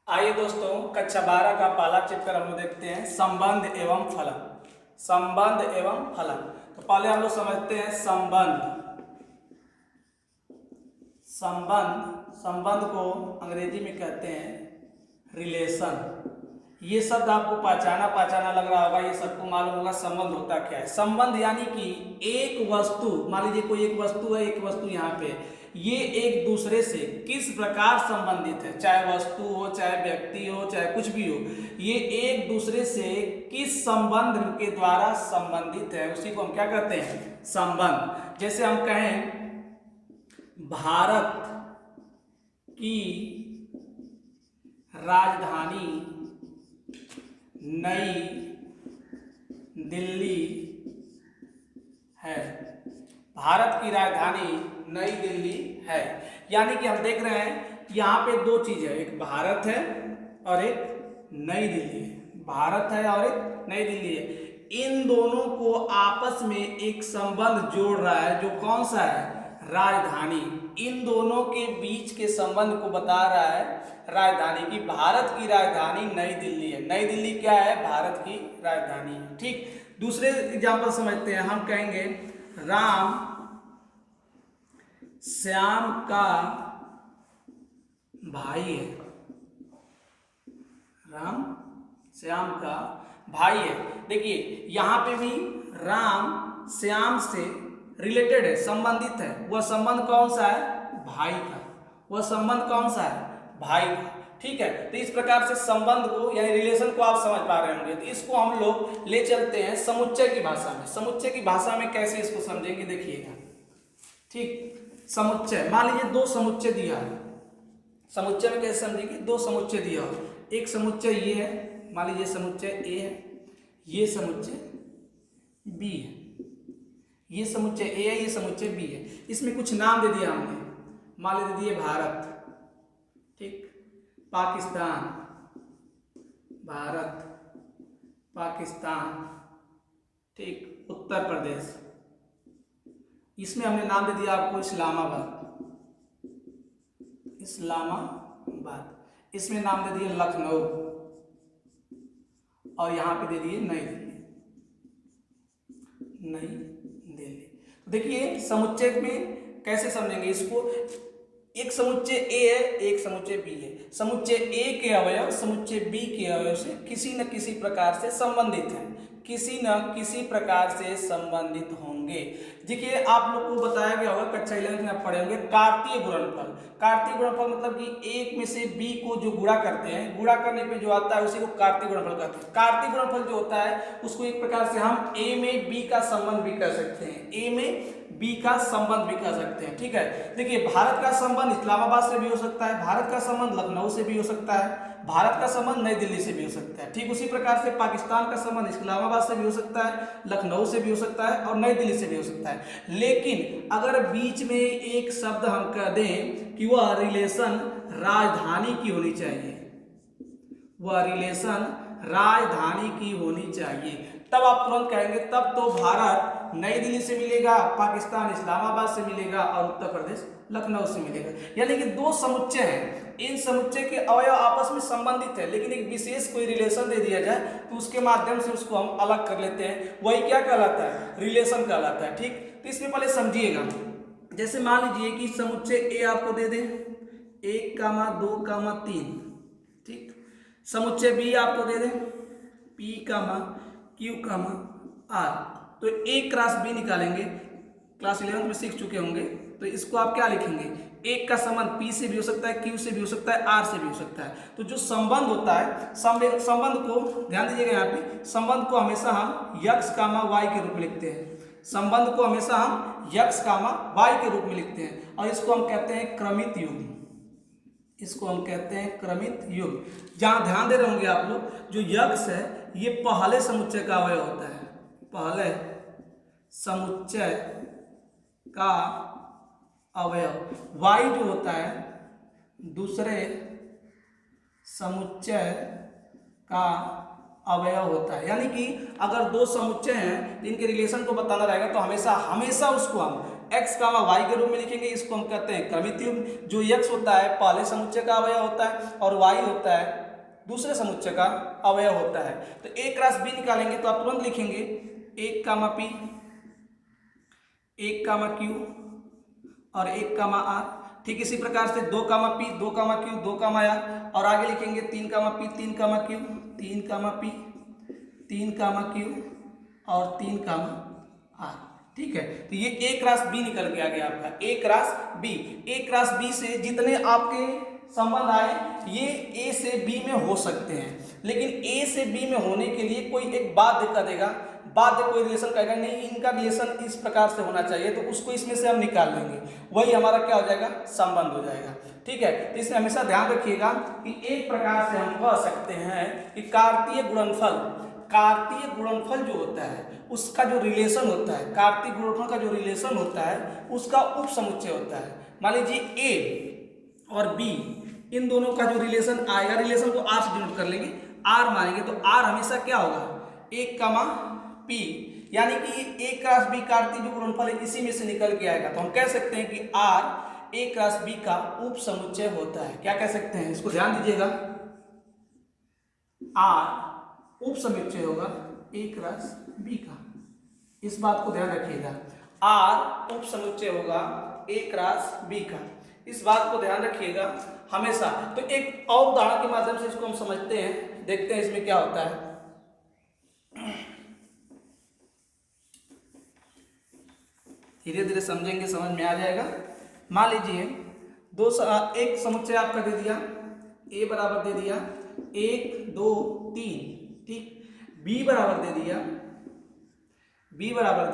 आइए दोस्तों, कक्षा 12 का पहला चैप्टर हम लोग देखते हैं संबंध एवं फलन। संबंध एवं फलन। तो पहले हम लोग समझते हैं संबंध। संबंध संबंध को अंग्रेजी में कहते हैं रिलेशन। ये शब्द आपको पहचाना लग रहा होगा, ये सबको मालूम होगा संबंध होता क्या है। संबंध यानी कि एक वस्तु, मान लीजिए कोई एक वस्तु है, एक वस्तु यहाँ पे, ये एक दूसरे से किस प्रकार संबंधित है, चाहे वस्तु हो, चाहे व्यक्ति हो, चाहे कुछ भी हो, ये एक दूसरे से किस संबंध के द्वारा संबंधित है, उसी को हम क्या कहते हैं, संबंध। जैसे हम कहें भारत की राजधानी नई दिल्ली है। भारत की राजधानी नई दिल्ली है, यानी कि हम देख रहे हैं यहाँ पे दो चीज है, एक भारत है और एक नई दिल्ली है। भारत है और एक नई दिल्ली है, इन दोनों को आपस में एक संबंध जोड़ रहा है, जो कौन सा है, राजधानी। इन दोनों के बीच के संबंध को बता रहा है राजधानी की। भारत की राजधानी नई दिल्ली है। नई दिल्ली क्या है, भारत की राजधानी है। ठीक, दूसरे एग्जाम्पल समझते हैं। हम कहेंगे राम श्याम का भाई है। राम श्याम का भाई है। देखिए यहाँ पे भी राम श्याम से रिलेटेड है, संबंधित है। वह संबंध कौन सा है, भाई का। वह संबंध कौन सा है, भाई का। ठीक है, तो इस प्रकार से संबंध को यानी रिलेशन को आप समझ पा रहे होंगे। तो इसको हम लोग ले चलते हैं समुच्चय की भाषा में। समुच्चय की भाषा में कैसे इसको समझेंगे, देखिएगा। ठीक, समुच्चय, मान लीजिए दो समुच्चय दिया है। समुच्चय में कैसे समझेंगे, दो समुच्चय दिया हो। एक समुच्चय ये है, मान लीजिए समुच्चय ए है, ये समुच्चय बी है। ये समुच्चय ए है, ये समुच्चय बी है। इसमें कुछ नाम दे दिया हमने, मान लीजिए दे दिए भारत, ठीक, पाकिस्तान, भारत, पाकिस्तान, ठीक, उत्तर प्रदेश। इसमें हमने नाम दे दिया आपको इस्लामाबाद, इस्लामाबाद। इसमें नाम दे दिए लखनऊ, और यहां पे दे दिए नई दिल्ली, नई दिल्ली। तो देखिए समुच्चय में कैसे समझेंगे इसको। एक समुच्चय ए है, एक समुच्चय बी है। समुच्चय ए के अवयव समुच्चय बी के अवयव से किसी न किसी प्रकार से संबंधित हैं, किसी न किसी प्रकार से संबंधित होंगे। देखिए आप लोग को बताया गया होगा, कक्षा 11 में आप पढ़े होंगे, कार्तीय गुणनफल। कार्तीय गुणनफल मतलब कि एक में से बी को जो गुणा करते हैं, गुणा करने पे जो आता है उसी को कार्तीय गुणनफल कहते हैं। कार्तीय गुणनफल जो होता है उसको एक प्रकार से हम ए में बी का संबंध भी कर सकते हैं, ए में बी का संबंध भी कर सकते हैं। ठीक है, देखिए भारत का संबंध इस्लामाबाद से भी हो सकता है, भारत का संबंध लखनऊ से भी हो सकता है, भारत का संबंध नई दिल्ली से भी हो सकता है। ठीक उसी प्रकार से पाकिस्तान का संबंध इस्लामाबाद से भी हो सकता है, लखनऊ से भी हो सकता है और नई दिल्ली से भी हो सकता है। लेकिन अगर बीच में एक शब्द हम कह दें कि वह रिलेशन राजधानी की होनी चाहिए, वह रिलेशन राजधानी की होनी चाहिए, तब आप तुरंत कहेंगे तब तो भारत नई दिल्ली से मिलेगा, पाकिस्तान इस्लामाबाद से मिलेगा और उत्तर प्रदेश लखनऊ से मिलेगा। यानी कि दो समुच्चय हैं, इन समुच्चय के अवयव आपस में संबंधित है, लेकिन एक विशेष कोई रिलेशन दे दिया जाए तो उसके माध्यम से उसको हम अलग कर लेते हैं, वही क्या कहलाता है, रिलेशन कहलाता है। ठीक, तो इसमें पहले समझिएगा। जैसे मान लीजिए कि समुच्चय ए आपको दे दें 1, 2, 3, ठीक, समुच्चय बी आपको दे दें P, Q, R, तो A क्रॉस B निकालेंगे, क्लास 11 में सीख चुके होंगे। तो इसको आप क्या लिखेंगे, एक का संबंध P से भी हो सकता है, Q से भी हो सकता है, R से भी हो सकता है। तो जो संबंध होता है, संबंध को ध्यान दीजिएगा, यहाँ पे संबंध को हमेशा हम x, y के रूप में लिखते हैं। संबंध को हमेशा हम x, y के रूप में लिखते हैं, और इसको हम कहते हैं क्रमित युग्म। इसको हम कहते हैं क्रमित युग्म। जहां ध्यान दे रहे होंगे आप लोग, जो यक्स है ये पहले समुच्चय का अवयव होता है, पहले समुच्चय का अवयव। वाई जो होता है दूसरे समुच्चय का अवयव होता है। यानी कि अगर दो समुच्चय हैं, इनके रिलेशन को बताना रहेगा तो हमेशा उसको हम x कामा y के रूप में लिखेंगे। इसको हम कहते हैं क्रमित युग्म। जो x होता है पहले समुच्चय का अवयव होता है और y होता है दूसरे समुच्चय का अवयव होता है। तो a क्रॉस b निकालेंगे तो आप तुरंत लिखेंगे 1 कामा p, 1 कामा q और 1 कामा r। ठीक इसी प्रकार से 2 कामा p, 2 कामा q, 2 कामा r और आगे लिखेंगे 3 कामा p, 3 कामा q, 3 कामा p, 3 कामा q और 3 कामा r। ठीक है, तो ये a क्रॉस b निकल के आ गया आपका a cross b। a cross b से जितने आपके संबंध आए ये a से b में हो सकते हैं, लेकिन a से b में होने के लिए कोई एक बाध्य का देगा, बाध्य कोई रिलेशन कहेगा नहीं इनका रिलेशन इस प्रकार से होना चाहिए, तो उसको इसमें से हम निकाल लेंगे, वही हमारा क्या हो जाएगा, संबंध हो जाएगा। ठीक है, तो इसमें हमेशा ध्यान रखिएगा कि एक प्रकार से हम कह सकते हैं कि कार्तीय गुणनफल जो होता है उसका जो रिलेशन होता है, कार्तीय गुणनफल का जो रिलेशन होता है उसका उप समुच्चय होता है। मान लीजिए a और b इन दोनों का जो रिलेशन आएगा, रिलेशन को r से डिनोट कर लेंगे, r मानेंगे तो r हमेशा क्या होगा 1 कामा p, यानी कि a क्रॉस b कार्तीय जो गुणनफल है इसी में से निकल के आएगा। तो हम कह सकते हैं कि r a क्रॉस b का उप समुच्चय होता है। क्या कह सकते हैं, इसको ध्यान दीजिएगा, r उप समुच्चय होगा a क्रॉस b का, इस बात को ध्यान रखिएगा, r उप समुच्चय होगा a क्रॉस b का, इस बात को ध्यान रखिएगा हमेशा। तो एक और उदाहरण के माध्यम से इसको हम समझते हैं, देखते हैं इसमें क्या होता है। धीरे धीरे समझेंगे, समझ में आ जाएगा। मान लीजिए एक समुच्चय आपका दे दिया, a बराबर दे दिया 1 2 3, ठीक, b बराबर दे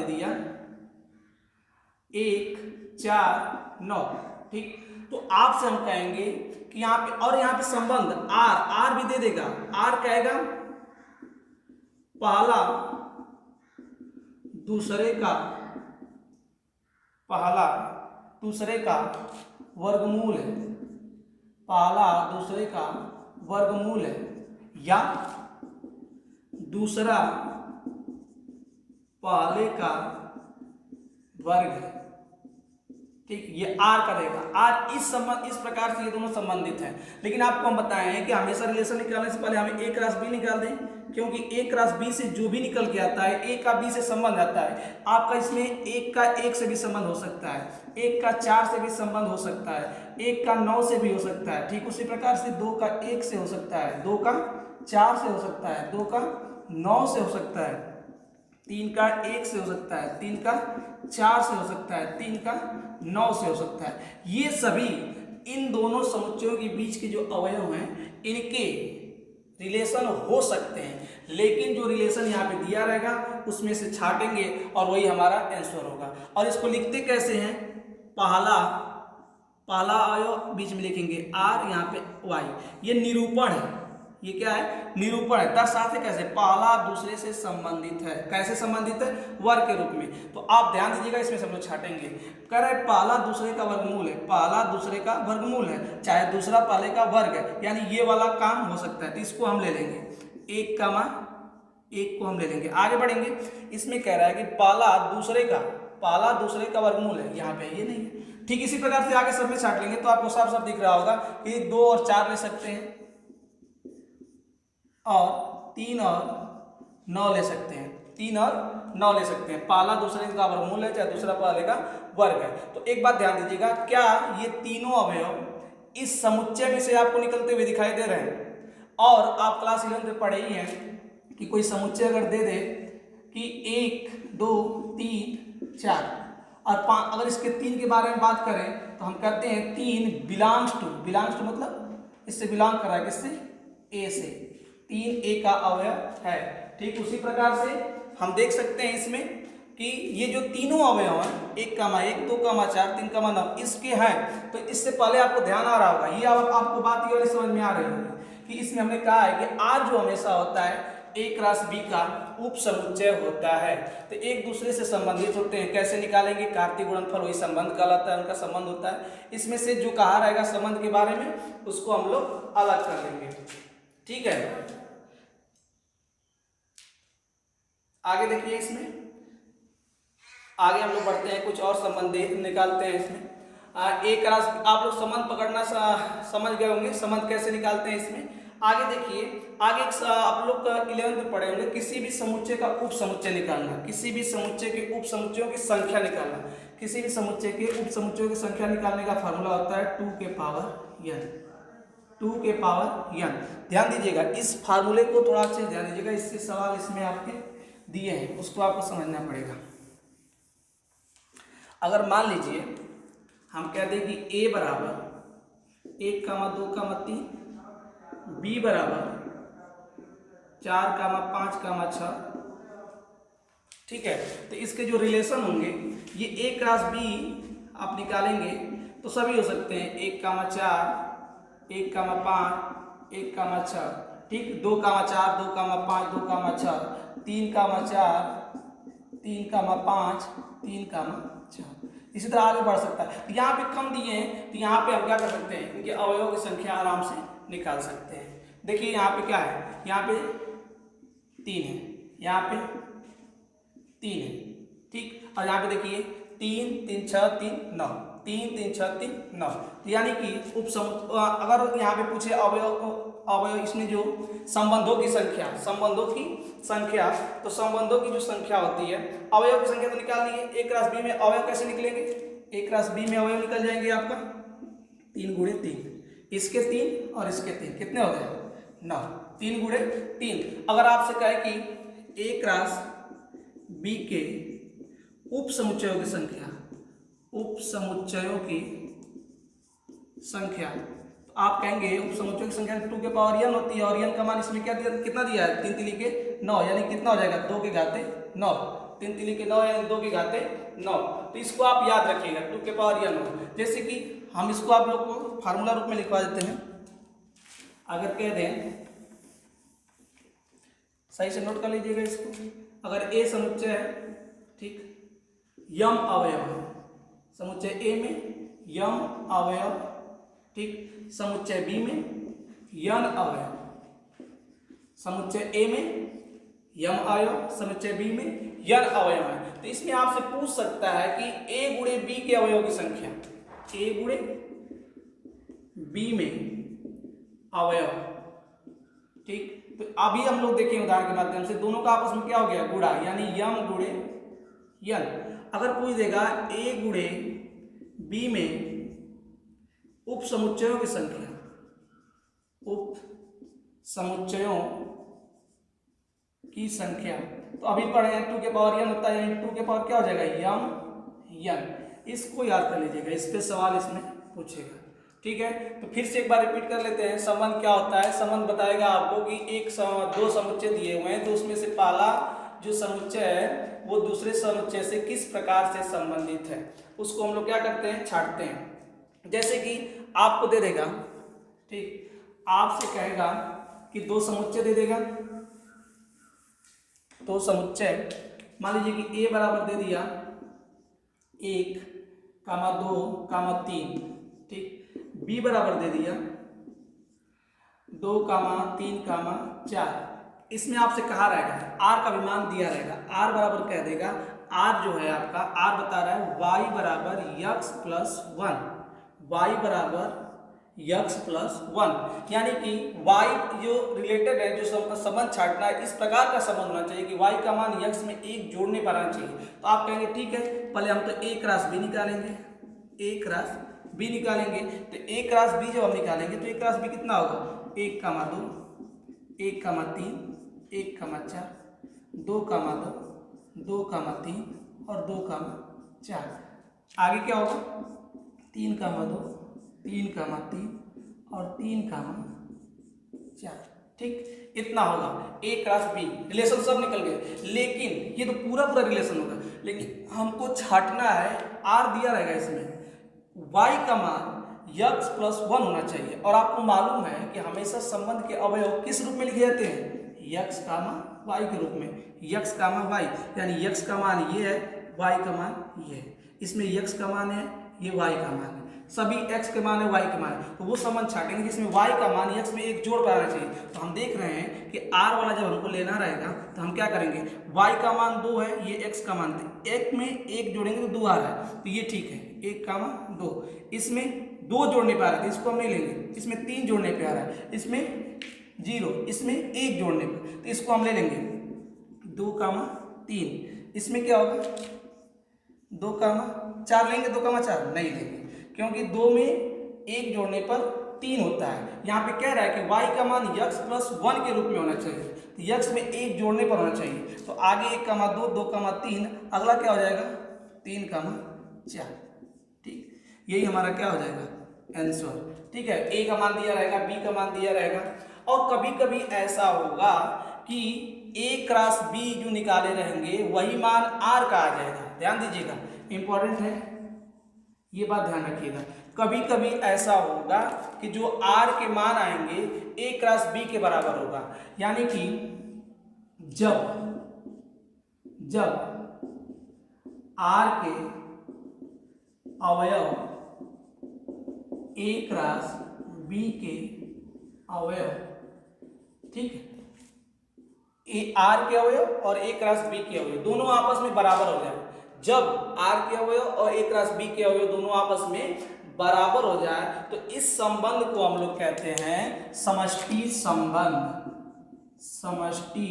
दिया 1 4 9, ठीक। तो आपसे हम कहेंगे कि यहाँ पे और यहाँ पे संबंध r भी दे देगा, r कहेगा पहला दूसरे का वर्गमूल है, पहला दूसरे का वर्गमूल है, या दूसरा पहले का वर्ग है, ठीक। ये r का रहेगा, r इस प्रकार से ये दोनों संबंधित हैं। लेकिन आपको हम बताए हैं कि हमेशा रिलेशन निकालने से पहले हमें a क्रॉस b निकाल दें, क्योंकि a क्रॉस b से जो भी निकल के आता है a का b से संबंध आता है। आपका इसमें 1 का 1 से भी संबंध हो सकता है, 1 का 4 से भी संबंध हो सकता है, 1 का 9 से भी हो सकता है, ठीक। उसी प्रकार से 2 का 1 से हो सकता है, 2 का 4 से हो सकता है, 2 का 9 से हो सकता है, 3 का 1 से हो सकता है, 3 का 4 से हो सकता है, 3 का 9 से हो सकता है। ये सभी इन दोनों समुच्चयों के बीच के जो अवयव हैं इनके रिलेशन हो सकते हैं, लेकिन जो रिलेशन यहाँ पे दिया रहेगा उसमें से छाटेंगे और वही हमारा आंसर होगा। और इसको लिखते कैसे हैं, पहला अवयव बीच में लिखेंगे r, यहाँ पे y, ये निरूपण है, ये क्या है, निरूपण है। दर्शाते कैसे, पहला दूसरे से संबंधित है, कैसे संबंधित है, वर्ग के रूप में। तो आप ध्यान दीजिएगा, इसमें सब लोग छाटेंगे। कह रहे पहला दूसरे का वर्गमूल है, पहला दूसरे का वर्गमूल है, चाहे दूसरा पहले का वर्ग है, यानी ये वाला काम हो सकता है, तो इसको हम ले लेंगे 1 कामा 1 को हम ले लेंगे। आगे बढ़ेंगे, इसमें कह रहा है कि पहला दूसरे का वर्गमूल है, यहाँ पे ये नहीं है, ठीक। इसी प्रकार से आगे सब में छाट लेंगे तो आपको साफ साफ दिख रहा होगा कि 2 और 4 ले सकते हैं, और 3 और 9 ले सकते हैं, 3 और 9 ले सकते हैं। पहला दूसरे का वर्गमूल है, चाहे दूसरा पहले का वर्ग है। तो एक बात ध्यान दीजिएगा, क्या ये तीनों अवयव इस समुच्चय में से आपको निकलते हुए दिखाई दे रहे हैं? और आप क्लास 11 में पढ़े ही हैं कि कोई समुच्चय अगर दे दे कि 1 2 3 4 और 5, अगर इसके 3 के बारे में बात करें तो हम कहते हैं 3 बिलोंग्स टू मतलब इससे बिलोंग कर रहा है, किससे, ए से, 3 ए का अवयव है, ठीक। उसी प्रकार से हम देख सकते हैं इसमें कि ये जो तीनों अवयव हैं 1 कामा 1 2 कामा 4 3 कामा 9 इसके हैं। तो इससे पहले आपको ध्यान आ रहा होगा, ये आपको बात ये वाली समझ में आ रही होगी कि इसमें हमने कहा है कि r जो हमेशा होता है a क्रॉस b का उप समुच्चय होता है, तो एक दूसरे से संबंधित होते हैं। कैसे निकालेंगे, कार्तीय गुणनफल वही संबंध कहलाता है, उनका संबंध होता है। इसमें से जो कहा रहेगा संबंध के बारे में उसको हम लोग अलग कर लेंगे, ठीक है। आगे देखिए, इसमें आगे हम लोग बढ़ते हैं, कुछ और संबंध निकालते हैं इसमें। एक रास आप लोग संबंध पकड़ना समझ गए होंगे, संबंध कैसे निकालते हैं इसमें। आगे देखिए, आगे आप लोग 11th में पढ़े होंगे, किसी भी समुच्चय का उप समुच्चय निकालना, किसी भी समुच्चय के उप समुच्चयों की संख्या निकालना। किसी भी समुच्चय के उप समुच्चयों की संख्या निकालने का फार्मूला होता है 2 के पावर n, 2 के पावर n। ध्यान दीजिएगा, इस फार्मूले को थोड़ा अच्छे से ध्यान दीजिएगा, इससे सवाल इसमें आपके दिए हैं, उसको आपको समझना पड़ेगा। अगर मान लीजिए हम कह दें कि a बराबर 1, 2, 3, b बराबर 4, 5, 6, ठीक है। तो इसके जो रिलेशन होंगे ये a क्रॉस b आप निकालेंगे तो सभी हो सकते हैं, 1, 4, 1, 5, 1, 6, ठीक, 2, 4, 2, 5, 2, 6, 3, 4, 3, 5, 3, 6, इसी तरह आगे बढ़ सकता है। तो यहाँ पे कम दिए हैं तो यहाँ पे हम क्या कर सकते हैं, इनके अवयवों की संख्या आराम से निकाल सकते हैं। देखिए यहाँ पे क्या है, यहाँ पे 3 है, यहाँ पे 3 है, ठीक, और यहाँ पे देखिए 3, 3, 6, 3, 9, 3, 3, 6, 3, 9। यानी कि अगर यहाँ पे पूछे अवयव इसमें जो संबंधों की संख्या, तो संबंधों की जो संख्या होती है, अवयव की संख्या तो निकाल ली है। a क्रॉस b में अवयव कैसे निकलेंगे, a क्रॉस b में अवयव निकल जाएंगे आपका 3 गुणे 3, इसके 3 और इसके 3, कितने हो गए 9, 3 गुणे 3। अगर आपसे कहे कि a क्रॉस b के उप समुच्चयों की संख्या, तो आप कहेंगे उप समुच्चयों की संख्या 2 के पावर n होती है, और n का मान इसमें क्या दिया, कितना दिया है, 3 तिली के 9, यानी कितना हो जाएगा 2 के घाते 9, 3 तिली के 9 यानी 2 के घाते 9। तो इसको आप याद रखिएगा, 2 के पावर n हो। जैसे कि हम इसको आप लोग को फार्मूला रूप में लिखवा देते हैं। अगर कह दें, सही से नोट कर लीजिएगा इसको, अगर a समुच्चय है, ठीक, यम अवयव है, समुच्चय a में यम अवयव, ठीक, समुच्चय b में यन अवयव, समुच्चय a में यम अवयव, समुच्चय b में यन अवयव है। तो इसमें आपसे पूछ सकता है कि a गुणे b के अवयव की संख्या, a गुणे b में अवयव, ठीक। तो अभी हम लोग देखें उदाहरण के माध्यम से, दोनों का आपस में क्या हो गया, गुणा, यानी यम गुणे यन। अगर पूछ देगा a गुणे b में उप समुच्चयों की संख्या, उप समुच्चयों की संख्या, तो अभी पढ़े हैं 2 के पावर n होता है, यानी 2 के पावर क्या हो जाएगा यम यन। इसको याद कर लीजिएगा, इस पे सवाल इसमें पूछेगा, ठीक है। तो फिर से एक बार रिपीट कर लेते हैं, संबंध क्या होता है। संबंध बताएगा आपको कि दो समुच्चय दिए हुए हैं, तो उसमें से पहला जो समुच्चय है वो दूसरे समुच्चय से किस प्रकार से संबंधित है, उसको हम लोग क्या करते हैं, छांटते हैं। जैसे कि आपको दे देगा, ठीक, आपसे कहेगा कि 2 समुच्चय दे देगा, 2 समुच्चय, मान लीजिए कि a बराबर दे दिया 1, 2, 3, ठीक, b बराबर दे दिया 2, 3, 4। इसमें आपसे कहा रहेगा, r का भी मान दिया रहेगा, r बराबर कह देगा, r जो है आपका, r बता रहा है y बराबर x प्लस 1, y बराबर x प्लस 1, यानी कि y जो रिलेटेड है, जो संबंध छांटना है, इस प्रकार का संबंध होना चाहिए कि y का मान x में 1 जोड़ने पर आना चाहिए। तो आप कहेंगे ठीक है, पहले हम तो a क्रॉस b निकालेंगे, a क्रॉस b निकालेंगे। तो a क्रॉस b जब हम निकालेंगे तो a क्रॉस b कितना होगा, 1, 2, 1, 3, 1, 4, 2, 2, 3 और 2, 4। आगे क्या होगा, 3, 2, 3, 3 और 3, 4, ठीक, इतना होगा a क्रॉस b। रिलेशन सब निकल गए, लेकिन ये तो पूरा रिलेशन होगा, लेकिन हमको छांटना है, r दिया रहेगा इसमें, y का मान x प्लस 1 होना चाहिए। और आपको मालूम है कि हमेशा संबंध के अवयव किस रूप में लिखे जाते हैं, x का मान y के रूप में, x का मान y, यानी x का मान ये है, y का मान ये है, इसमें x का मान है, ये y का मान है। सभी x के मान है, y के मान है, तो वो संबंध छाटेंगे जिसमें y का मान x में एक जोड़ पाना चाहिए। तो हम देख रहे हैं कि r वाला जब हमको लेना रहेगा तो हम क्या करेंगे, y का मान 2 है, ये x का मान थे, एक में एक जोड़ेंगे तो 2 आ रहा है, तो ये ठीक है, 1 का मान 2। इसमें 2 जोड़ने पे आ रहा है, इसको हम नहीं लेंगे, इसमें 3 जोड़ने पे आ रहा है, इसमें 0, इसमें 1 जोड़ने पे, तो इसको हम ले लेंगे 2 का मान 3। इसमें क्या होगा, 2 का मान 4 लेंगे, 2 का मान 4 नहीं लेंगे, क्योंकि 2 में 1 जोड़ने पर 3 होता है। यहाँ पे कह रहा है कि y का मान x प्लस 1 के रूप में होना चाहिए, तो x में 1 जोड़ने पर होना चाहिए, तो आगे 1 का मान 2, 2 का मान 3, अगला क्या हो जाएगा 3 का मान 4। ठीक, यही हमारा क्या हो जाएगा आंसर। ठीक है, a का मान दिया रहेगा, b का मान दिया रहेगा, और कभी कभी ऐसा होगा कि a क्रॉस b जो निकाले रहेंगे वही मान r का आ जाएगा। ध्यान दीजिएगा, इंपॉर्टेंट है ये बात, ध्यान रखिएगा। कभी कभी ऐसा होगा कि जो r के मान आएंगे a क्रॉस b के बराबर होगा, यानी कि जब r के अवयव a क्रॉस b के अवयव, ठीक है, r के अवयव और a क्रॉस b के अवयव दोनों आपस में बराबर हो जाए, जब r के अवयव और a क्रॉस b के अवयव दोनों आपस में बराबर हो जाए तो इस संबंध को हम लोग कहते हैं समष्टि संबंध। समष्टि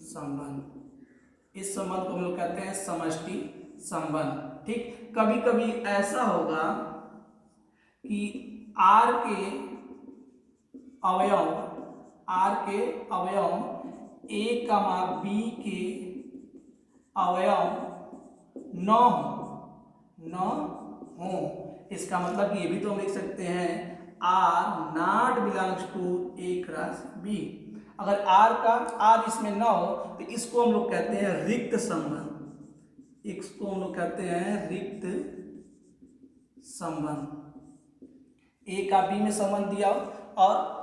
संबंध, इस संबंध को हम लोग कहते हैं समष्टि संबंध। ठीक, कभी कभी ऐसा होगा कि r के अवयव a कमा b के अवयव न हो। इसका मतलब ये भी तो हम लिख सकते हैं r not belongs to a cross b। अगर r इसमें न हो तो इसको हम लोग कहते हैं रिक्त संबंध, इसको हम लोग कहते हैं रिक्त संबंध। a का b में संबंध दिया और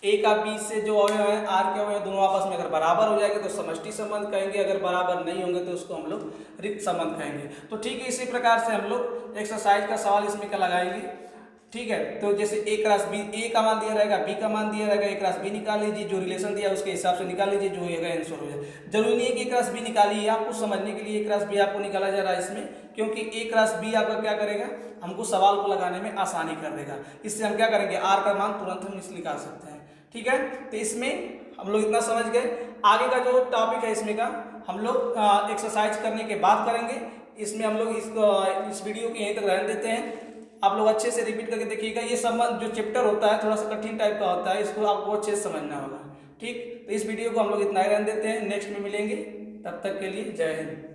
a का b से जो अवयव है r के अवयव दोनों आपस में अगर बराबर हो जाएंगे तो समष्टि संबंध कहेंगे, अगर बराबर नहीं होंगे तो उसको हम लोग रिक्त संबंध कहेंगे। तो ठीक है, इसी प्रकार से हम लोग एक्सरसाइज का सवाल इसमें का लगाएंगे। ठीक है, तो जैसे a क्रॉस b, a का मान दिया रहेगा, b का मान दिया रहेगा, a क्रॉस b निकाल लीजिए, जो रिलेशन दिया उसके हिसाब से निकाल लीजिए, जो होगा आंसर हो जाए। जरूरी नहीं है कि a क्रॉस b निकालिए, आपको समझने के लिए a क्रॉस b आपको निकाला जा रहा है इसमें, क्योंकि a क्रॉस b आपका क्या करेगा, हमको सवाल को लगाने में आसानी कर देगा। इससे हम क्या करेंगे, r का मान तुरंत हम इस निकाल सकते हैं। ठीक है, तो इसमें हम लोग इतना समझ गए। आगे का जो टॉपिक है इसमें का हम लोग एक्सरसाइज करने के बाद करेंगे। इसमें हम लोग इस वीडियो को यहीं तक रहने देते हैं। आप लोग अच्छे से रिपीट करके देखिएगा। ये संबंध जो चैप्टर होता है थोड़ा सा कठिन टाइप का होता है, इसको आपको अच्छे से समझना होगा। ठीक, तो इस वीडियो को हम लोग इतना ही रहने देते हैं, नेक्स्ट में मिलेंगे, तब तक के लिए जय हिंद।